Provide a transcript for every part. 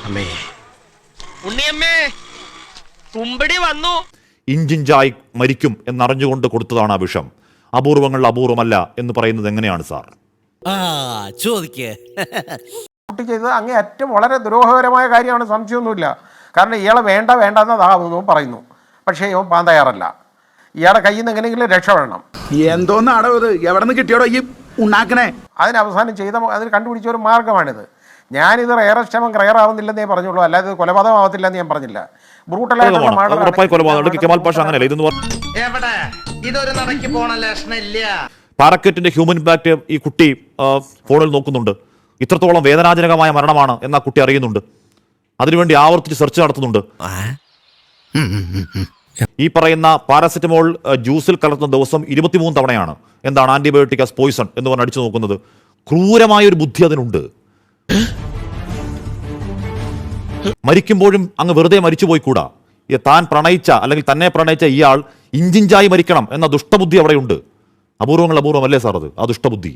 ഉണ്ണിയമ്മേ കുമ്പടി വന്നു. ഇഞ്ചിഞ്ചായി മരിക്കും എന്നറിഞ്ഞുകൊണ്ട് കൊടുത്തതാണ് ആ വിഷം. അപൂർവങ്ങളിൽ അപൂർവമല്ല എന്ന് പറയുന്നത് എങ്ങനെയാണ് സാർ? ചോദിക്കേ കുട്ടി ചെയ്തത് അങ്ങേ ഏറ്റവും വളരെ ദുരൂഹകരമായ കാര്യമാണ്, സംശയമൊന്നുമില്ല. കാരണം ഇയാളെ വേണ്ട എന്നതാവുന്നു പറയുന്നു, പക്ഷേ ഇവൻ പാൻ തയ്യാറല്ല. ഇയാളെ കയ്യിൽ നിന്ന് എങ്ങനെയെങ്കിലും രക്ഷപ്പെടണം. എന്തോന്നാടോ ഇത്, എവിടെ നിന്ന് കിട്ടിയോടോ ഈ ഉണ്ടാക്കണേ? അതിന് അവസാനം അതിന് കണ്ടുപിടിച്ച ഒരു മാർഗ്ഗമാണിത്. ഞാനിത് റെയർ ആവുന്നില്ലെന്നേ പറഞ്ഞുള്ളൂ, അല്ലാതെ കൊലപാതകം ആവത്തില്ലെന്ന് ഞാൻ പറഞ്ഞില്ല. പാരക്കറ്റിന്റെ ഹ്യൂമൻ ഇമ്പാക്ട് ഈ കുട്ടി ഫോണിൽ നോക്കുന്നുണ്ട്. ഇത്രത്തോളം വേദനാജനകമായ മരണമാണ് എന്നാ കുട്ടി അറിയുന്നുണ്ട്. അതിനുവേണ്ടി ആവർത്തിച്ച് സെർച്ച് നടത്തുന്നുണ്ട്. ഈ പറയുന്ന പാരാസെറ്റമോൾ ജ്യൂസിൽ കലർത്തുന്ന ദിവസം 23 തവണയാണ് എന്താണ് ആന്റിബയോട്ടിക് ആസ് പോയിസൺ എന്ന് പറഞ്ഞ് അടിച്ചു നോക്കുന്നത്. ക്രൂരമായ ഒരു ബുദ്ധി അതിനുണ്ട്. മരിക്കുമ്പോഴും അങ്ങ് വെറുതെ മരിച്ചുപോയി കൂടാ. താൻ പ്രണയിച്ച അല്ലെങ്കിൽ തന്നെ പ്രണയിച്ച ഇയാൾ ഇഞ്ചിഞ്ചായി മരിക്കണം എന്ന ദുഷ്ടബുദ്ധി അവിടെയുണ്ട്. അപൂർവങ്ങൾ അപൂർവമല്ലേ സാർ അത്? ആ ദുഷ്ടബുദ്ധി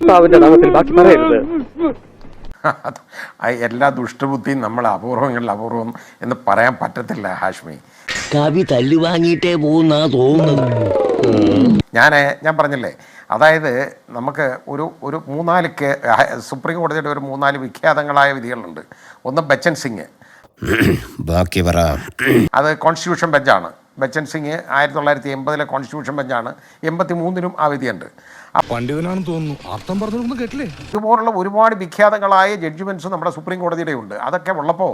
എല്ലാ ദുഷ്ടബുദ്ധിയും നമ്മൾ അപൂർവങ്ങളിൽ അപൂർവം എന്ന് പറയാൻ പറ്റത്തില്ല ഹാഷ്മി. കവി തല്ലുവാങ്ങിയിട്ടേ പോകുന്ന തോന്നുന്നത്. ഞാൻ പറഞ്ഞില്ലേ, അതായത് നമുക്ക് ഒരു 3-4 സുപ്രീം കോടതിയുടെ ഒരു 3-4 വിഖ്യാതങ്ങളായ വിധികളുണ്ട്. ഒന്ന് ബച്ചൻ സിംഗ്, ബാക്കി പറ. അത് കോൺസ്റ്റിറ്റ്യൂഷൻ ബെഞ്ചാണ്. ബച്ചൻ സിംഗ് 1980 കോൺസ്റ്റിറ്റ്യൂഷൻ ബെഞ്ചാണ്. 83 ആ വിധിയുണ്ട്. പണ്ഡിതനാണെന്ന് തോന്നുന്നു, അർത്ഥം പറഞ്ഞൊന്നും കേട്ടില്ലേ? ഇതുപോലുള്ള ഒരുപാട് വിഖ്യാതങ്ങളായ ജഡ്ജ്മെൻറ്റ്സ് നമ്മുടെ സുപ്രീം കോടതിയുടെ ഉണ്ട്. അതൊക്കെ ഉള്ളപ്പോൾ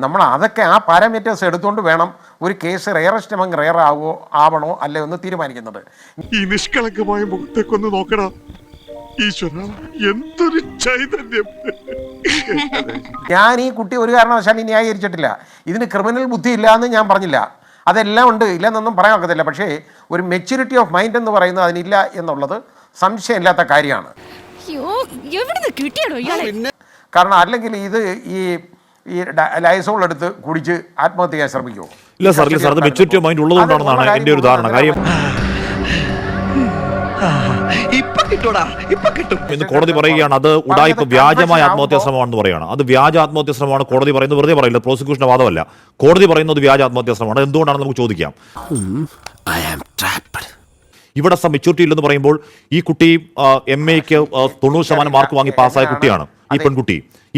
നമ്മൾ അതൊക്കെ ആ പാരാമീറ്റേഴ്സ് എടുത്തുകൊണ്ട് വേണം ഒരു കേസ് റെയറസ്റ്റ് എമംഗ് റെയർ ആവണോ അല്ലേ എന്ന് തീരുമാനിക്കുന്നത്. ഈ നിഷ്കളങ്കമായ മുഖത്തേക്കൊന്ന് നോക്കണം ഈശ്വര, എന്തൊരു ചൈതന്യം. ഞാൻ ഈ കുട്ടി ഒരു കാരണവശാലും ന്യായീകരിച്ചിട്ടില്ല. ഇതിന് ക്രിമിനൽ ബുദ്ധി ഇല്ല എന്ന് ഞാൻ പറഞ്ഞില്ല. അതെല്ലാം ഉണ്ട്, ഇല്ലെന്നൊന്നും പറയാൻ ഒക്കത്തില്ല. പക്ഷേ ഒരു മെച്യൂരിറ്റി ഓഫ് മൈൻഡ് എന്ന് പറയുന്നത് അതിനില്ല എന്നുള്ളത് സംശയമില്ലാത്ത കാര്യമാണ്. കാരണം അല്ലെങ്കിൽ ഇത് ഈ ലൈസോൾ എടുത്ത് കുടിച്ച് ആത്മഹത്യ ചെയ്യാൻ ശ്രമിക്കുമോ? ഇല്ല സാർ, ഇല്ല സാർ, അത് മെച്യൂരിറ്റി ഓഫ് മൈൻഡ് ഉള്ളതുകൊണ്ടാണെന്നാണ് എൻ്റെ ഒരു ധാരണ. കാര്യം എന്ന് കോടതി പറയുകയാണ് അത് ഉഡായിപ്പ് വ്യാജമായ ആത്മഹത്യാ ശ്രമമാണെന്ന് പറയുകയാണ്. അത് വ്യാജ ആത്മഹത്യാ ശ്രമമാണ് കോടതി പറയുന്നത്, വെറുതെ പറയില്ല. പ്രോസിക്യൂഷന്റെ വാദമല്ല, കോടതി പറയുന്നത് വ്യാജ ആത്മഹത്യാ ശ്രമമാണ്. എന്തുകൊണ്ടാണെന്ന് നമുക്ക് ചോദിക്കാം. ഇവിടെ മെച്യൂരിറ്റി ഇല്ലെന്ന് പറയുമ്പോൾ ഈ കുട്ടി MAക്ക് 90% മാർക്ക് വാങ്ങി പാസ്സായ കുട്ടിയാണ്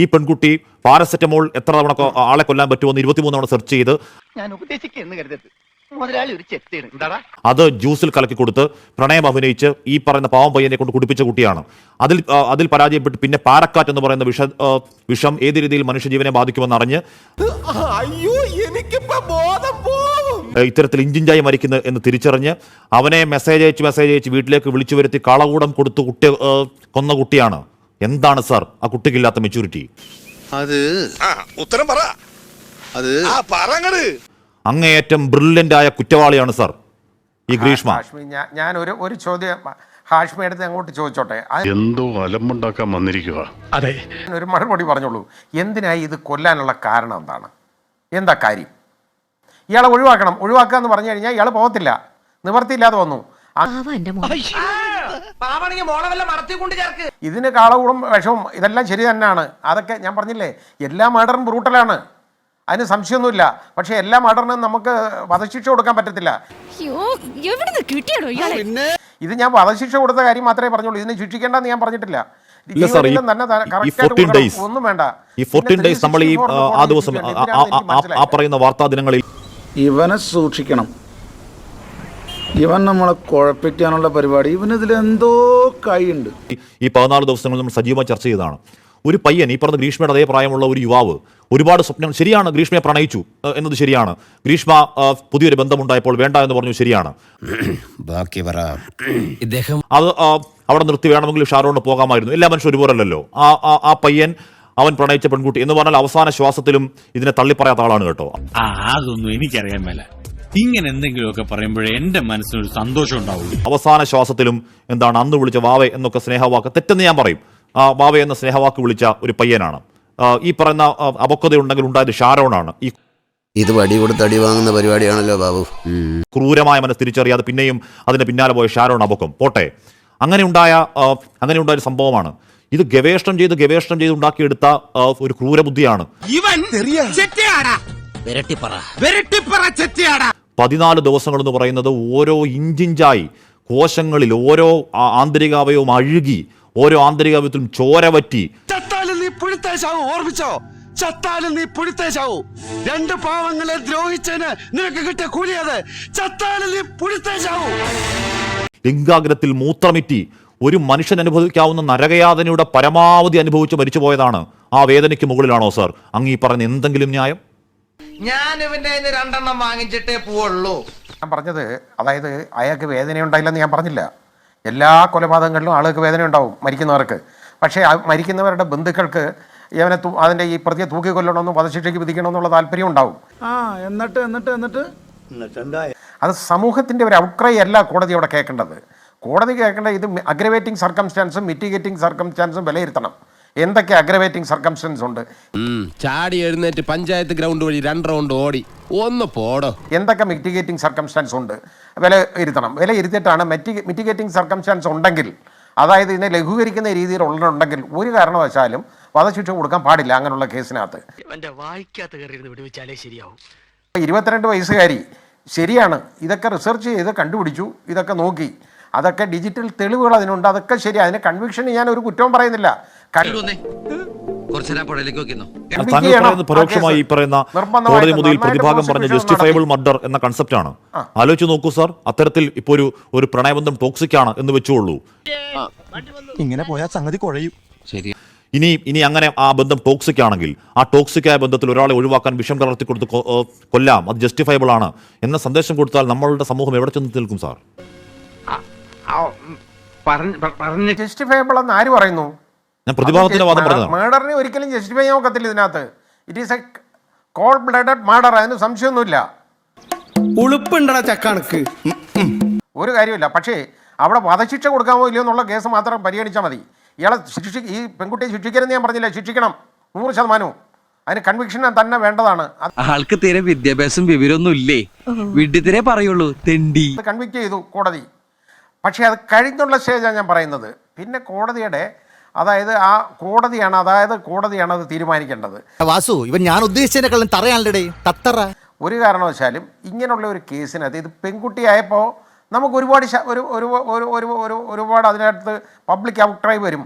ഈ പെൺകുട്ടി പാരസെറ്റമോൾ എത്ര തവണ ആളെ കൊല്ലാൻ പറ്റുമെന്ന് 23 തവണ സെർച്ച് ചെയ്ത് അത് ജ്യൂസിൽ കലക്കി കൊടുത്ത് പ്രണയം അഭിനയിച്ച് ഈ പറയുന്ന പാവം പയ്യനെ കൊണ്ട് കുടിപ്പിച്ച കുട്ടിയാണ്. അതിൽ പരാജയപ്പെട്ട് പിന്നെ പാരക്കാറ്റ് എന്ന് പറയുന്ന വിഷം ഏത് രീതിയിൽ മനുഷ്യജീവനെ ബാധിക്കുമെന്ന് അറിഞ്ഞ് ഇത്തരത്തിൽ ഇഞ്ചിഞ്ചായി മരിക്കുന്നു എന്ന് തിരിച്ചറിഞ്ഞ് അവനെ മെസ്സേജ് അയച്ച് വീട്ടിലേക്ക് വിളിച്ചു വരുത്തി കളകൂടം കൊടുത്ത് കൊന്ന കുട്ടിയാണ്. എന്താണ് സാർ ആ കുട്ടിക്കില്ലാത്ത മെച്യൂരിറ്റി? അത് ഉത്തരം പറ. അത് അങ്ങേയറ്റം ബ്രില്യന്റ് ആയ കുറ്റവാളിയാണ് സാർ ഈ ഗ്രീഷ്മ. ഞാൻ ഒരു ചോദ്യം ഹാഷ്മി എടുത്ത് അങ്ങോട്ട് ചോദിച്ചോട്ടെ. എന്തോ അലമ്പുണ്ടാക്കാൻ വന്നിരിക്കുക. അതെ, ഒരു മറുപടി പറഞ്ഞോളൂ. എന്തിനായി ഇത് കൊല്ലാനുള്ള കാരണം എന്താണ്? എന്താ കാര്യം? ഇയാളെ ഒഴിവാക്കുക എന്ന് പറഞ്ഞു കഴിഞ്ഞാൽ ഇയാൾ പോകത്തില്ല, നിവർത്തിയില്ലാതെ വന്നു. ഇതിന് കാളകൂടും വിഷവും ഇതെല്ലാം ശരി തന്നെയാണ്. അതൊക്കെ ഞാൻ പറഞ്ഞില്ലേ, എല്ലാ മർഡറും ബ്രൂട്ടലാണ്, അതിന് സംശയമൊന്നുമില്ല. പക്ഷെ എല്ലാ മർഡറിനും നമുക്ക് വധശിക്ഷ കൊടുക്കാൻ പറ്റത്തില്ല. ഇത് ഞാൻ വധശിക്ഷ കൊടുത്ത കാര്യം മാത്രമേ പറഞ്ഞുള്ളൂ, ഇതിനെ ശിക്ഷിക്കേണ്ടെന്ന് ഞാൻ പറഞ്ഞിട്ടില്ല. ഒന്നും വേണ്ട. ഈ 14 ഡേയ്സ് നമ്മൾ ഈ ആ ദിവസം ആ പറയുന്ന വാർത്താ ദിനങ്ങളിൽ ഇവനെ സൂക്ഷിക്കണം. ഇവൻ നമ്മളെ കുഴപ്പിക്കാനുള്ള പരിപാടി, ഇവനിതിലെന്തോ കൈയുണ്ട്. ഈ 14 ദിവസങ്ങൾ നമ്മൾ സജീവമായി ചർച്ച ചെയ്തതാണ്. ഒരു പയ്യൻ, ഈ പറഞ്ഞ ഗ്രീഷ്മയുടെ അതേ പ്രായമുള്ള ഒരു യുവാവ്, ഒരുപാട് സ്വപ്നം, ശരിയാണ്, ഗ്രീഷ്മയെ പ്രണയിച്ചു എന്നത് ശരിയാണ്. ഗ്രീഷ്മ പുതിയൊരു ബന്ധമുണ്ടായപ്പോൾ വേണ്ട എന്ന് പറഞ്ഞു, ശരിയാണ്. ബാക്കി പറ. അത് അവിടെ നിർത്തി വേണമെങ്കിൽ ഷാരോണിന് പോകാമായിരുന്നു. എല്ലാ മനുഷ്യരും ഒരുപോലല്ലോ. ആ പയ്യൻ അവൻ പ്രണയിച്ച പെൺകുട്ടി എന്ന് പറഞ്ഞാൽ അവസാന ശ്വാസത്തിലും ഇതിനെ തള്ളിപ്പറയാത്ത ആളാണ് കേട്ടോ. അതൊന്നും എനിക്കറിയാൻ മേല. ഇങ്ങനെ എന്തെങ്കിലുമൊക്കെ പറയുമ്പോഴേ എന്റെ മനസ്സിനൊരു സന്തോഷം ഉണ്ടാവുള്ളൂ. അവസാന ശ്വാസത്തിലും എന്താണ് അന്ന് വിളിച്ച വാവേ എന്നൊക്കെ സ്നേഹവാക്ക് തെറ്റെന്ന് ഞാൻ പറയും. വാവേ എന്ന സ്നേഹവാക്ക് വിളിച്ച ഒരു പയ്യനാണ്. ഈ പറയുന്ന അപക്വതയുണ്ടെങ്കിൽ ഉണ്ടായത് ഷാരോണാണ്. ഇത് വടി കൊടുത്ത് അടി വാങ്ങുന്ന പരിപാടിയാണല്ലോ ബാബു. ക്രൂരമായ മനസ്സ് തിരിച്ചറിയാതെ പിന്നെയും അതിന് പിന്നാലെ പോയ ഷാരോൺ അബക്കം പോട്ടെ. അങ്ങനെ ഉണ്ടായ ഒരു സംഭവമാണ്. ഇത് ഗവേഷണം ചെയ്ത് ഉണ്ടാക്കിയെടുത്ത ഒരു ക്രൂരബുദ്ധിയാണ്. 14 ദിവസങ്ങൾ എന്ന് പറയുന്നത് ഓരോ ഇഞ്ചിഞ്ചായി കോശങ്ങളിൽ ഓരോ ആന്തരികാവയവും അഴുകി, ഓരോ ആന്തരികാവയത്തിലും ചോര വറ്റി. ചത്താലും നീ പുഴുത്തേശാവൂ, ഓർമ്മിച്ചോ? ചത്താലും നീ പുഴുത്തേശാവൂ. 2 പാവങ്ങളെ ദ്രോഹിച്ചതിന് നിനക്ക് കിട്ടിയ കൂലിയത്. ചത്താലും നീ പുഴുത്തേശാവൂ. ലിംഗാഗ്രത്തിൽ മൂത്രമിറ്റി ഒരു മനുഷ്യൻ അനുഭവിക്കാവുന്ന നരകയാതനയുടെ പരമാവധി അനുഭവിച്ച് മരിച്ചുപോയതാണ്. ആ വേദനയ്ക്ക് മുകളിലാണോ സാർ അങ്ങ് ഈ പറഞ്ഞ എന്തെങ്കിലും ന്യായം? ഞാൻ ഇവന്റെ 2 വാങ്ങിച്ചിട്ടേ പോവുള്ളൂ. ഞാൻ പറഞ്ഞത്, അതായത് അയാൾക്ക് വേദനയുണ്ടായില്ലെന്ന് ഞാൻ പറഞ്ഞില്ല. എല്ലാ കൊലപാതകങ്ങളിലും ആളുകൾക്ക് വേദന ഉണ്ടാവും, മരിക്കുന്നവർക്ക്. പക്ഷേ മരിക്കുന്നവരുടെ ബന്ധുക്കൾക്ക് ഇവനെ അതിൻ്റെ ഈ പ്രതിയെ തൂക്കിക്കൊല്ലണമെന്നും വധശിക്ഷയ്ക്ക് വിധിക്കണമെന്നുള്ള താല്പര്യം ഉണ്ടാവും. എന്നിട്ട് അത് സമൂഹത്തിൻ്റെ ഒരു ഔട്ട്ക്രൈ അല്ല കോടതി അവിടെ കേൾക്കേണ്ടത്. കോടതി കേൾക്കേണ്ടത് ഇത് അഗ്രവേറ്റിംഗ് സർക്കംസ്റ്റാൻസും മിറ്റിഗേറ്റിംഗ് സർക്കംസ്റ്റാൻസും വിലയിരുത്തണം. എന്തൊക്കെ അഗ്രവേറ്റിംഗ് സർക്കംസ്റ്റൻസ് ഉണ്ട്? ചാടി എഴുന്നേറ്റ് പഞ്ചായത്ത് ഗ്രൗണ്ട് വഴി 2 റൗണ്ട് ഓടി ഒന്ന് പോടോ. എന്തൊക്കെ മിറ്റിഗേറ്റിംഗ് സർക്കംസ്റ്റാൻസ് ഉണ്ട് വിലയിരുത്തണം. വിലയിരുത്തിയിട്ടാണ് മിറ്റിഗേറ്റിംഗ് സർക്കംസ്റ്റാൻസ് ഉണ്ടെങ്കിൽ, അതായത് ഇതിനെ ലഘൂകരിക്കുന്ന രീതിയിൽ ഉണ്ടെങ്കിൽ ഒരു കാരണവശാലും വധശിക്ഷ കൊടുക്കാൻ പാടില്ല അങ്ങനെയുള്ള കേസിനകത്ത്. 22 വയസ്സുകാരി ശരിയാണ്, ഇതൊക്കെ റിസർച്ച് ചെയ്ത് കണ്ടുപിടിച്ചു, ഇതൊക്കെ നോക്കി, അതൊക്കെ ഡിജിറ്റൽ തെളിവുകൾ അതിനുണ്ട്, അതൊക്കെ ശരി. അതിന് കൺവിക്ഷൻ ഞാൻ ഒരു കുറ്റവും പറയുന്നില്ല. പരോക്ഷമായി ഈ പറയുന്ന കോടതി മുതൽ പ്രതിഭാഗം പറഞ്ഞ ജസ്റ്റിഫയബിൾ മർഡർ എന്ന കൺസെപ്റ്റാണ്. ആലോചിച്ച് നോക്കൂ സാർ, അത്തരത്തിൽ ഇപ്പൊ ഒരു പ്രണയബന്ധം ടോക്സിക് ആണ് എന്ന് വെച്ചോളൂ. ഇങ്ങനെ പോയാൽ സംഗതി കുഴയും. ശരി, ഇനി അങ്ങനെ ആ ബന്ധം ടോക്സിക് ആണെങ്കിൽ ആ ടോക്സിക്കായ ബന്ധത്തിൽ ഒരാളെ ഒഴിവാക്കാൻ വിഷം കലർത്തി കൊടുത്ത് കൊല്ലാം, അത് ജസ്റ്റിഫയബിൾ ആണ് എന്ന സന്ദേശം കൊടുത്താൽ നമ്മളുടെ സമൂഹം എവിടെ ചെന്ന് നിൽക്കും സാർ? ജസ്റ്റിഫയബിൾ എന്ന് ആര് പറയുന്നു? ഞാൻ പ്രതിഭാഗത്തിന്റെ വാദം പറഞ്ഞതാണ്. മർഡറിനെ ഒരിക്കലും ജസ്റ്റിഫൈ ചെയ്യാൻ ഒക്കത്തില്ല ഇതിനകത്ത്. It is a cold blooded murder, അതിന് സംശയമൊന്നുമില്ല, ഒരു കാര്യമില്ല. പക്ഷേ അവിടെ വധശിക്ഷ കൊടുക്കാമോ ഇല്ലയോ എന്നുള്ള കേസ് മാത്രം പരിഗണിച്ചാൽ മതി. ഇയാളെ ഈ പെൺകുട്ടിയെ ശിക്ഷിക്കരുതെന്ന് ഞാൻ പറഞ്ഞില്ല, ശിക്ഷിക്കണം 100%. അതിന് കൺവിക്ഷൻ തന്നെ വേണ്ടതാണ്. ആൾക്ക് തീരെ വിദ്യാഭ്യാസം വിവരമൊന്നും ഇല്ലേ, വിഡ്ഢിത്തിരെ പറയുള്ളൂ, തെണ്ടി. കൺവിക്ട് ചെയ്തു കോടതി. പക്ഷേ അത് കഴിഞ്ഞുള്ള സ്റ്റേജാണ് ഞാൻ പറയുന്നത്. പിന്നെ കോടതിയുടെ, അതായത് കോടതിയാണ് അത് തീരുമാനിക്കേണ്ടത്. വാസു, ഇവൻ ഞാൻ ഉദ്ദേശിച്ചതിനെക്കാളും തറയാണല്ലേ തത്തറ. ഒരു കാരണവശാലും ഇങ്ങനെയുള്ള ഒരു കേസിനകത്ത്, ഇത് പെൺകുട്ടിയായപ്പോൾ നമുക്ക് ഒരുപാട് അതിനകത്ത് പബ്ലിക് ഔട്ട്ക്രൈ വരും.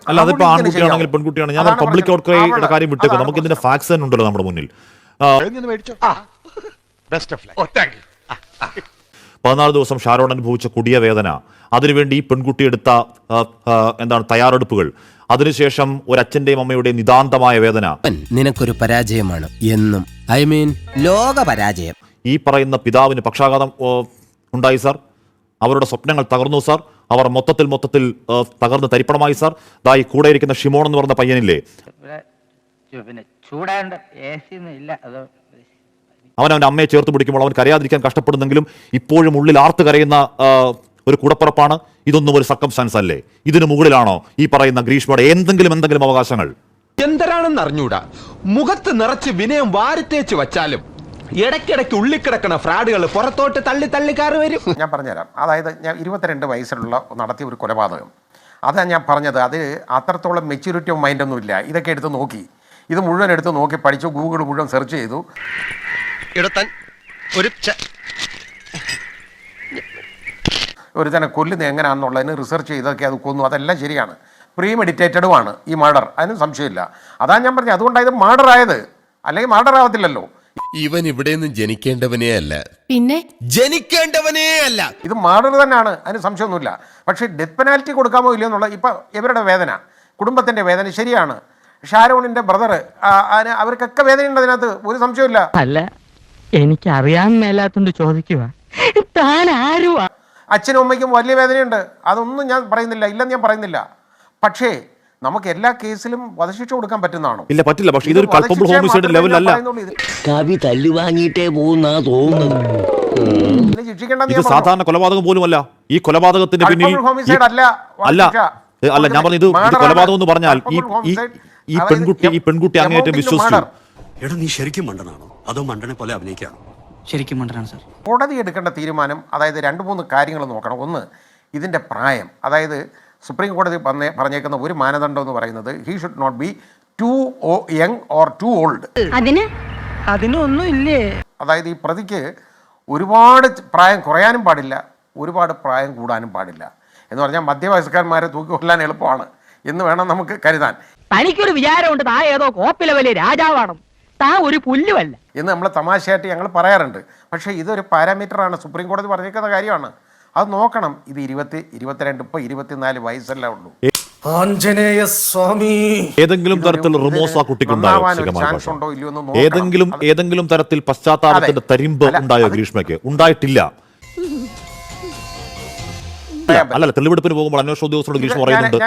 അല്ല, അതിപ്പോ ആൺകുട്ടിയാണെങ്കിൽ പെൺകുട്ടിയാണ്, ഞാൻ പബ്ലിക് ഔട്ട്ക്രൈയുടെ കാര്യം വിട്ടേക്കും. നമുക്ക് ഇതിന്റെ ഫാക്സ് തന്നെ ഉണ്ടല്ലോ നമ്മുടെ മുന്നിൽ. 14 ദിവസം ഷാരോൺ അനുഭവിച്ച കൊടിയ വേദന, അതിനുവേണ്ടി ഈ പെൺകുട്ടി എടുത്ത തയ്യാറെടുപ്പുകൾ, അതിനുശേഷം ഒരച്ഛന്റെയും അമ്മയുടെയും നിതാന്തമായ വേദന. നിനക്കൊരു പരാജയമാണ് എന്നും, ഐ മീൻ ലോക പരാജയം. ഈ പറയുന്ന പിതാവിന് പക്ഷാഘാതം ഉണ്ടായി സാർ, അവരുടെ സ്വപ്നങ്ങൾ തകർന്നു സാർ, അവർ മൊത്തത്തിൽ തകർന്ന് തരിപ്പണമായി സാർ. ഈ കൂടെ ഇരിക്കുന്ന ഷിമോൺ എന്ന് പറഞ്ഞ പയ്യനില്ലേ, അവൻ്റെ അമ്മയെ ചേർത്ത് പിടിക്കുമ്പോൾ അവൻ കരയാതിരിക്കാൻ കഷ്ടപ്പെടുന്നെങ്കിലും ഇപ്പോഴും ഉള്ളിൽ ആർത്ത് കരയുന്ന ഒരു കൂടപ്പുറപ്പാണ്. ഇതൊന്നും ഒരു സർക്കംസ്റ്റാൻസ് അല്ലേ? ഇതിനു മുകളിലാണോ ഈ പറയുന്ന ഗ്രീഷ്മയുടെ എന്തെങ്കിലും അവകാശങ്ങൾ? എന്തരാണെന്ന് അറിഞ്ഞൂടാ, മുഖത്ത് നിറച്ച് വിനയം വാരിത്തേച്ച് വച്ചാലും ഇടയ്ക്കിടയ്ക്ക് ഉള്ളിക്കിടക്കണ ഫ്രാഡുകൾ പുറത്തോട്ട് തള്ളിക്കാറ് വരും. ഞാൻ പറഞ്ഞുതരാം. അതായത് ഞാൻ 22 വയസ്സിലുള്ള നടത്തിയ ഒരു കൊലപാതകം, അതാണ് ഞാൻ പറഞ്ഞത്. അത് അത്രത്തോളം മെച്യൂരിറ്റി ഓഫ് മൈൻഡ് ഒന്നും ഇല്ല. ഇതൊക്കെ എടുത്ത് നോക്കി, ഇത് മുഴുവൻ എടുത്ത് നോക്കി പഠിച്ചു, ഗൂഗിൾ മുഴുവൻ സെർച്ച് ചെയ്തു. ഒരു തന്നെ കൊല്ലുന്നത് എങ്ങനെയാണെന്നുള്ളതിന് റിസർച്ച് ചെയ്തൊക്കെ അത് കൊന്നു, അതെല്ലാം ശരിയാണ്. പ്രീമെഡിറ്റേറ്റഡുമാണ് ഈ മർഡർ, അതിനും സംശയമില്ല. അതാണ് ഞാൻ പറഞ്ഞത്, അതുകൊണ്ടായത് മർഡർ ആയത്, അല്ലെങ്കിൽ മർഡർ ആവത്തില്ലല്ലോ. ഇവൻ ഇവിടെ നിന്ന് ജനിക്കേണ്ടവനേ അല്ല, പിന്നെ ജനിക്കേണ്ടവനേ അല്ല. ഇത് മർഡർ തന്നെയാണ്, അതിന് സംശയമൊന്നുമില്ല. പക്ഷേ ഡെത്ത് പെനാൽറ്റി കൊടുക്കാമോ ഇല്ലയോ എന്നുള്ള ഇപ്പം ഇവരുടെ വേദന, കുടുംബത്തിൻ്റെ വേദന ശരിയാണ്. ഷാരോണിൻ്റെ ബ്രദർ, അവർക്കൊക്കെ വേദനയുണ്ട് അതിനകത്ത്, ഒരു സംശയമില്ല. അല്ല, എനിക്ക് അറിയാൻ മേലാത്തോണ്ട് ചോദിക്കുക, താൻ ആരുവാ? അച്ഛനും അമ്മയ്ക്കും വലിയ വേദനയുണ്ട്, അതൊന്നും ഞാൻ പറയുന്നില്ല, ഇല്ലെന്ന് ഞാൻ പറയുന്നില്ല. പക്ഷേ നമുക്ക് എല്ലാ കേസിലും വധശിക്ഷ കൊടുക്കാൻ പറ്റുന്നതാണോ? ഇല്ല, പറ്റില്ല. പക്ഷേ ഇതൊരു കൾപ്പബിൾ ഹോമിസൈഡ് ലെവലല്ല. കവി തല്ലുവാങ്ങിയിട്ടേ പോകുന്നാ തോന്നുന്നത്. ഇത് സാധാരണ കൊലപാതകം പോലുമല്ല. ഈ കൊലപാതകത്തിന്റെ പിന്നിൽ അല്ല ഞാൻ പറഞ്ഞു, ഇത് കൊലപാതകം എന്ന് പറഞ്ഞാൽ ഈ പെൺകുട്ടി അങ്ങേയറ്റം വിശ്വസിച്ചു. എടാ, നീ ശരിക്കും മണ്ടനാണോ അതോ മണ്ടനെ പോലെ അഭിനയിക്കാണോ? ശരിക്കും മണ്ടനാണ് സാർ. കോടതി എടുക്കേണ്ട തീരുമാനം, അതായത് 2-3 കാര്യങ്ങൾ നോക്കണം. ഒന്ന്, ഇതിൻ്റെ പ്രായം, അതായത് സുപ്രീം കോടതി പറഞ്ഞേക്കുന്ന ഒരു മാനദണ്ഡം എന്ന് പറയുന്നത് he should not be too young or too old. അതിനൊന്നും ഇല്ലേ? അതായത് ഈ പ്രതിക്ക് ഒരുപാട് പ്രായം കുറയാനും പാടില്ല, ഒരുപാട് പ്രായം കൂടാനും പാടില്ല. എന്ന് പറഞ്ഞാൽ മധ്യവയസ്കന്മാരെ തൂക്കിക്കൊല്ലാൻ എളുപ്പമാണ് എന്ന് വേണം നമുക്ക് കരുതാൻ. തനിക്കൊരു വിചാരമുണ്ട് താ ഏതോ കോപ്പിലെ വലിയ രാജാവാണ്, താ ഒരു പുല്ലുമല്ല എന്ന് നമ്മൾ തമാശയായിട്ട് ഞങ്ങൾ പറയാറുണ്ട്. പക്ഷേ ഇതൊരു പാരാമീറ്ററാണ്, സുപ്രീം കോടതി പറഞ്ഞിരിക്കുന്ന കാര്യമാണ്. അത് നോക്കണം. ഇത് 22 ഇപ്പോൾ 24 വയസ്സല്ലേ ഉള്ളൂ. ഏതെങ്കിലും തരത്തിൽ റിമോസ് ആ കുട്ടിക്കുണ്ടായോ? ഏതെങ്കിലും തരത്തിൽ പശ്ചാത്താപത്തിന്റെ തരിമ്പ് ഉണ്ടായോ ഗ്രീഷ്മയ്ക്ക്? ഉണ്ടായിട്ടില്ല. അല്ലല്ല, തെളിവെടുപ്പിന് പോകുമ്പോൾ അന്വേഷണ ഉദ്യോഗസ്ഥരോട് ഗ്രീഷ്മ പറയുന്നുണ്ട്,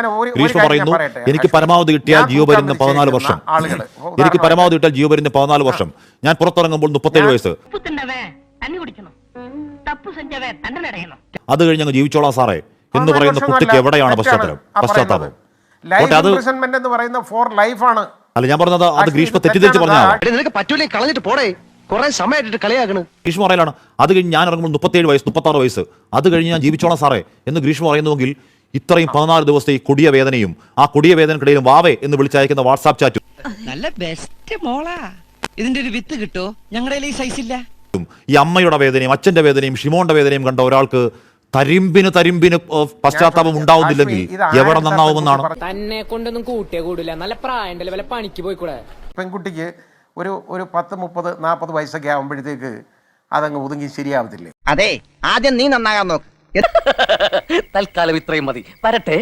എനിക്ക് പരമാവധി കിട്ടിയാൽ ജീവപര്യന്തം 14 വർഷം, എനിക്ക് പരമാവധി കിട്ടിയാൽ ജീവപര്യന്തം 14 വർഷം, ഞാൻ പുറത്തിറങ്ങുമ്പോൾ 37 വയസ്സ്, അത് കഴിഞ്ഞ് അങ്ങ് ജീവിച്ചോളാം സാറേ എന്ന് പറയുന്ന കുട്ടിക്ക് എവിടെയാണ് പശ്ചാത്താപം? അല്ല, ഞാൻ പറഞ്ഞത് അത് ഗ്രീഷ്മ തെറ്റിദ്ധരിച്ച് പറഞ്ഞതാണ്. ഗ്രീഷ്മ പറയലാണ് അത് കഴിഞ്ഞ് ഞാൻ ഇറങ്ങുമ്പോൾ 37 വയസ്സ് 36 വയസ്സ്, അത് കഴിഞ്ഞ് ഞാൻ ജീവിച്ചോളാം സാറേ എന്ന് ഗ്രീഷ്മ പറയുന്നുവെങ്കിൽ ഇത്രയും 14 ദിവസത്തെ ഈ കൊടിയ വേദനയും ആ കൊടിയ വേദനക്കിടയിലും വാവേ എന്ന് വിളിച്ചയക്കുന്ന വാട്സാപ്പ് ചാറ്റും നല്ല ബെസ്റ്റ് മോളാ, ഇതിന്റെ ഒരു വിത്ത് കിട്ടോ? ഞങ്ങളുടെ ഈ സൈസ് ഇല്ല. ഈ അമ്മയുടെ വേദനയും അച്ഛന്റെ വേദനയും ഷിമോന്റെ വേദനയും കണ്ട ഒരാൾക്ക് തരിമ്പിന് പശ്ചാത്താപം ഉണ്ടാവുന്നില്ലെങ്കിൽ എവിടെ നന്നാവുമെന്നാണ്. തന്നെ കൊണ്ടൊന്നും കൂട്ടിയേ കൂടില്ല, നല്ല പ്രായം വല്ല പണിക്ക് പോയിക്കൂടെ? പെൺകുട്ടിക്ക് ഒരു 10, 30, 40 വയസ്സൊക്കെ ആകുമ്പോഴത്തേക്ക് അതങ്ങ് ഒതുങ്ങി ശരിയാവത്തില്ലേ? അതെ, ആദ്യം നീ നന്നാകാൻ നോക്ക്. തൽക്കാലം ഇത്രയും മതി, വരട്ടെ.